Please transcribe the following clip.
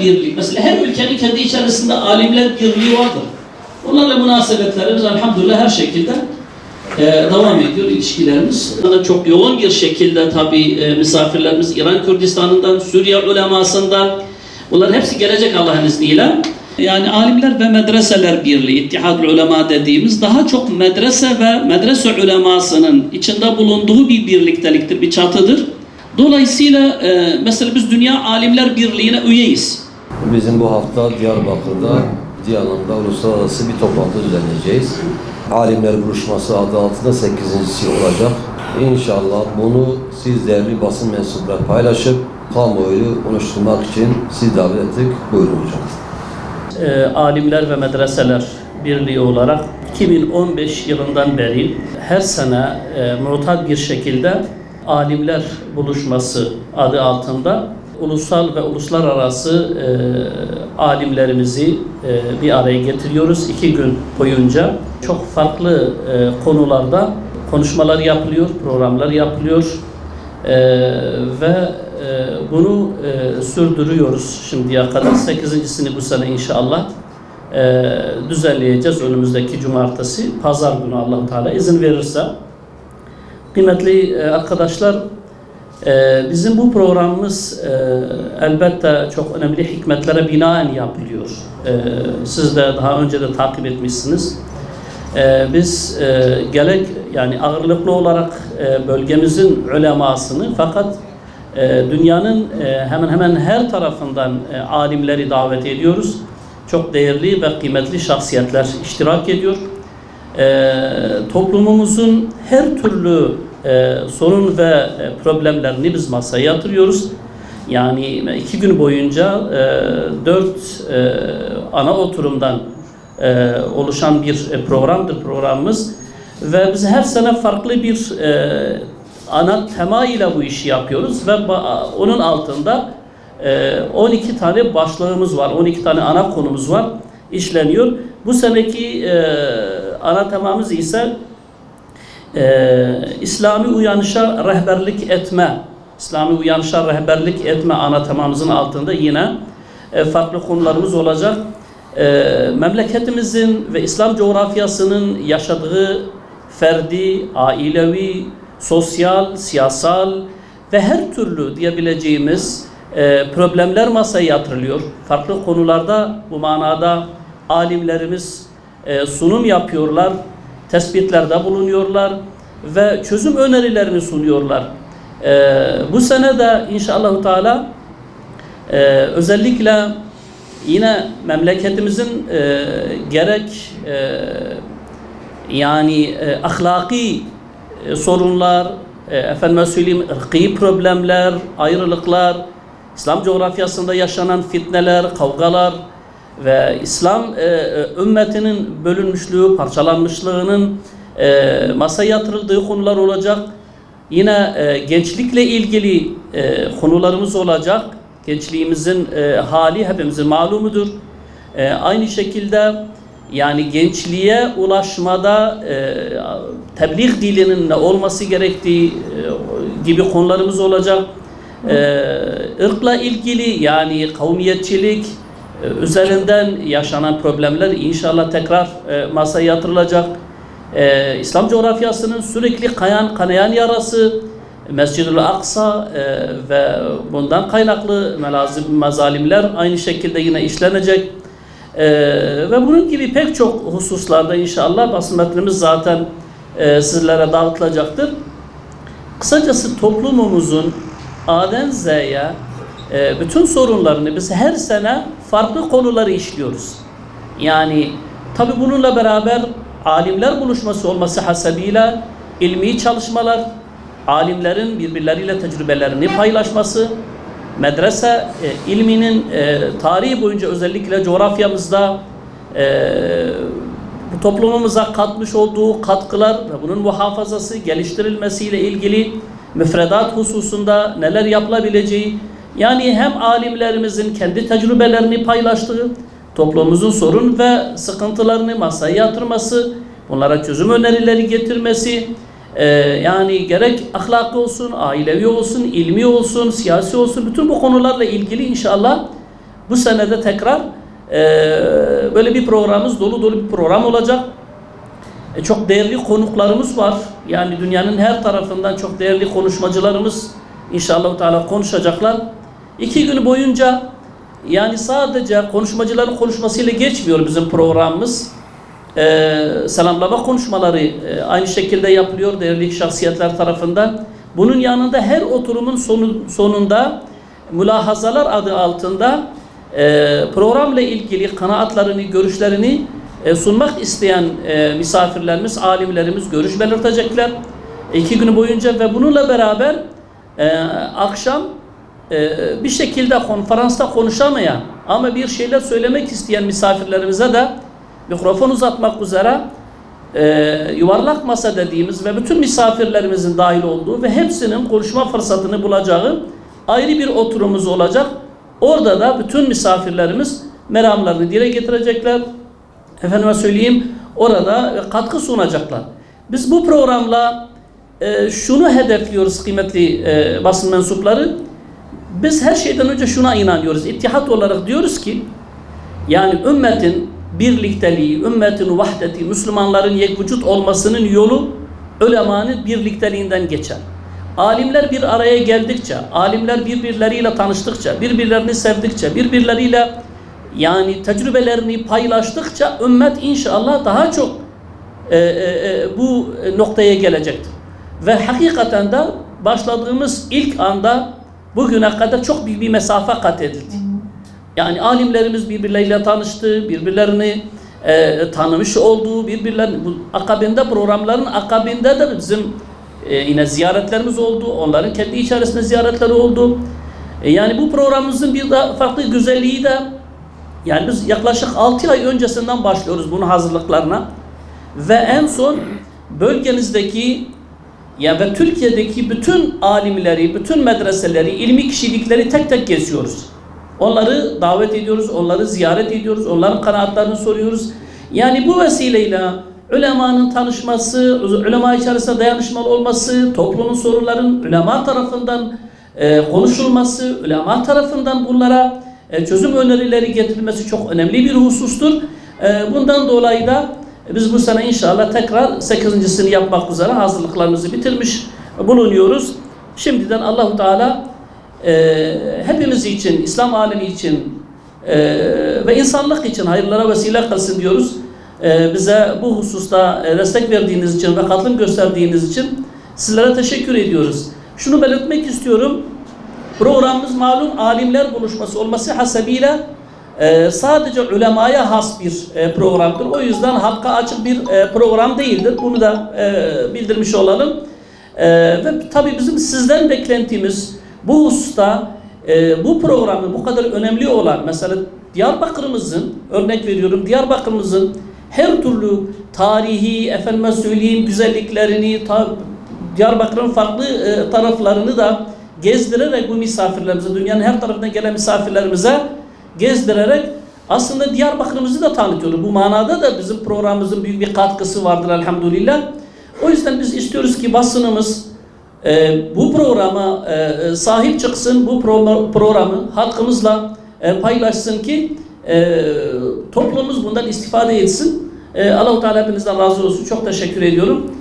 birliği, mesela her ülkenin kendi içerisinde alimler birliği vardır. Onlarla münasebetlerimiz elhamdülillah her şekilde devam ediyor ilişkilerimiz. Çok yoğun bir şekilde tabii misafirlerimiz İran Kürdistan'ından, Suriye ulemasından, bunlar hepsi gelecek Allah'ın izniyle. Yani alimler ve medreseler birliği, İttihad-ül Ulema dediğimiz daha çok medrese ve medrese ulemasının içinde bulunduğu bir birlikteliktir, bir çatıdır. Dolayısıyla mesela biz Dünya Alimler Birliği'ne üyeyiz. Bizim bu hafta Diyarbakır'da Diyanım'da uluslararası bir toplantı düzenleyeceğiz. Alimler Buluşması adı altında 8.'si olacak. İnşallah bunu siz değerli basın mensupları paylaşıp kamuoyu oluşturmak için siz davet ettik. Buyurun hocam. Alimler ve Medreseler Birliği olarak 2015 yılından beri her sene mutat bir şekilde Alimler Buluşması adı altında ulusal ve uluslararası alimlerimizi bir araya getiriyoruz. 2 gün boyunca çok farklı konularda konuşmalar yapılıyor, programlar yapılıyor ve bunu sürdürüyoruz şimdiye kadar. 8.'sini bu sene inşallah düzenleyeceğiz önümüzdeki cumartesi, pazar günü Allah-u Teala izin verirse. Kıymetli arkadaşlar, bizim bu programımız elbette çok önemli hikmetlere binaen yapılıyor. Siz de daha önce de takip etmişsiniz. Biz gerek yani ağırlıklı olarak bölgemizin ulemasını fakat dünyanın hemen hemen her tarafından alimleri davet ediyoruz. Çok değerli ve kıymetli şahsiyetler iştirak ediyor. Toplumumuzun her türlü sorun ve problemlerini biz masaya yatırıyoruz. Yani 2 gün boyunca 4 ana oturumdan oluşan bir programdır programımız ve biz her sene farklı bir ana tema ile bu işi yapıyoruz ve onun altında 12 tane başlığımız var, 12 tane ana konumuz var, işleniyor. Bu seneki ana temamız ise İslami uyanışa rehberlik etme. İslami uyanışa rehberlik etme ana temamızın altında yine farklı konularımız olacak. Memleketimizin ve İslam coğrafyasının yaşadığı ferdi, ailevi, sosyal, siyasal ve her türlü diyebileceğimiz problemler masaya yatırılıyor. Farklı konularda bu manada alimlerimiz sunum yapıyorlar, tespitlerde bulunuyorlar ve çözüm önerilerini sunuyorlar. Bu sene de inşallah Teala özellikle yine memleketimizin gerek yani ahlaki sorunlar, efendime söyleyeyim ırkî problemler, ayrılıklar, İslam coğrafyasında yaşanan fitneler, kavgalar ve İslam ümmetinin bölünmüşlüğü, parçalanmışlığının masaya yatırıldığı konular olacak. Yine gençlikle ilgili konularımız olacak. Gençliğimizin hali hepimizin malumudur. Aynı şekilde yani gençliğe ulaşmada tebliğ dilinin ne olması gerektiği gibi konularımız olacak. Irkla ilgili yani kavmiyetçilik üzerinden yaşanan problemler inşallah tekrar masaya yatırılacak. İslam coğrafyasının sürekli kanayan yarası Mescid-ül Aksa ve bundan kaynaklı mezalimler aynı şekilde yine işlenecek. Ve bunun gibi pek çok hususlarda inşallah basın metnimiz zaten sizlere dağıtılacaktır. Kısacası toplumumuzun A'den Z'ye bütün sorunlarını biz her sene farklı konuları işliyoruz. Yani tabi bununla beraber alimler buluşması olması hasebiyle ilmi çalışmalar, alimlerin birbirleriyle tecrübelerini paylaşması, medrese ilminin tarihi boyunca özellikle coğrafyamızda bu toplumumuza katmış olduğu katkılar ve bunun muhafazası, geliştirilmesiyle ilgili müfredat hususunda neler yapılabileceği, yani hem alimlerimizin kendi tecrübelerini paylaştığı, toplumumuzun sorun ve sıkıntılarını masaya yatırması, bunlara çözüm önerileri getirmesi, yani gerek ahlaki olsun, ailevi olsun, ilmi olsun, siyasi olsun, bütün bu konularla ilgili inşallah Bu sene de tekrar böyle bir programımız dolu bir program olacak. Çok değerli konuklarımız var. Yani dünyanın her tarafından çok değerli konuşmacılarımız inşallah Teala konuşacaklar. 2 gün boyunca yani sadece konuşmacıların konuşmasıyla geçmiyor bizim programımız. Selamlama konuşmaları aynı şekilde yapılıyor değerli şahsiyetler tarafından. Bunun yanında her oturumun sonunda mülahazalar adı altında programla ilgili kanaatlerini, görüşlerini sunmak isteyen misafirlerimiz, alimlerimiz görüş belirtecekler 2 gün boyunca ve bununla beraber akşam bir şekilde konferansta konuşamayan ama bir şeyler söylemek isteyen misafirlerimize de mikrofon uzatmak üzere yuvarlak masa dediğimiz ve bütün misafirlerimizin dahil olduğu ve hepsinin konuşma fırsatını bulacağı ayrı bir oturumumuz olacak. Orada da bütün misafirlerimiz meramlarını dile getirecekler. Efendime söyleyeyim, orada katkı sunacaklar. Biz bu programla şunu hedefliyoruz kıymetli basın mensupları. Biz her şeyden önce şuna inanıyoruz. İttihat olarak diyoruz ki yani ümmetin birlikteliği, ümmetin vahdeti, Müslümanların yekvücut olmasının yolu ulemanın birlikteliğinden geçer. Alimler bir araya geldikçe, alimler birbirleriyle tanıştıkça, birbirlerini sevdikçe, birbirleriyle yani tecrübelerini paylaştıkça ümmet inşallah daha çok bu noktaya gelecektir. Ve hakikaten de başladığımız ilk anda bugüne kadar çok büyük bir mesafe kat edildi. Yani alimlerimiz birbirleriyle tanıştı, birbirlerini tanımış oldu, birbirlerini bu akabinde programların akabinde de bizim yine ziyaretlerimiz oldu. Onların kendi içerisinde ziyaretleri oldu. Yani bu programımızın bir de farklı güzelliği de yani biz yaklaşık 6 ay öncesinden başlıyoruz bunun hazırlıklarına. Ve en son bölgenizdeki ya ve Türkiye'deki bütün alimleri, bütün medreseleri, ilmi kişilikleri tek tek geziyoruz. Onları davet ediyoruz, onları ziyaret ediyoruz, onların kanaatlerini soruyoruz. Yani bu vesileyle ulemanın tanışması, ulema içerisinde dayanışmalı olması, toplumun sorunların ulema tarafından konuşulması, ulema tarafından bunlara çözüm önerileri getirilmesi çok önemli bir husustur. Bundan dolayı da biz bu sene inşallah tekrar 8.sini yapmak üzere hazırlıklarımızı bitirmiş bulunuyoruz. Şimdiden Allah-u Teala hepimiz için, İslam alemi için ve insanlık için hayırlara vesile kılsın diyoruz. Bize bu hususta destek verdiğiniz için ve katılım gösterdiğiniz için sizlere teşekkür ediyoruz. Şunu belirtmek istiyorum. Programımız malum alimler buluşması olması hasebiyle sadece ulemaya has bir programdır. O yüzden halka açık bir program değildir. Bunu da bildirmiş olalım. Ve tabii bizim sizden beklentimiz bu hususta bu programı bu kadar önemli olan mesela Diyarbakır'ımızın örnek veriyorum Diyarbakır'ımızın her türlü tarihi efendime söyleyeyim güzelliklerini Diyarbakır'ın farklı taraflarını da gezdirerek bu misafirlerimize dünyanın her tarafından gelen misafirlerimize gezdirerek aslında Diyarbakır'ımızı da tanıtıyoruz. Bu manada da bizim programımızın büyük bir katkısı vardır elhamdülillah. O yüzden biz istiyoruz ki basınımız bu programa sahip çıksın, bu programı halkımızla paylaşsın ki toplumumuz bundan istifade etsin. Allah-u Teala hepinizden razı olsun. Çok teşekkür ediyorum.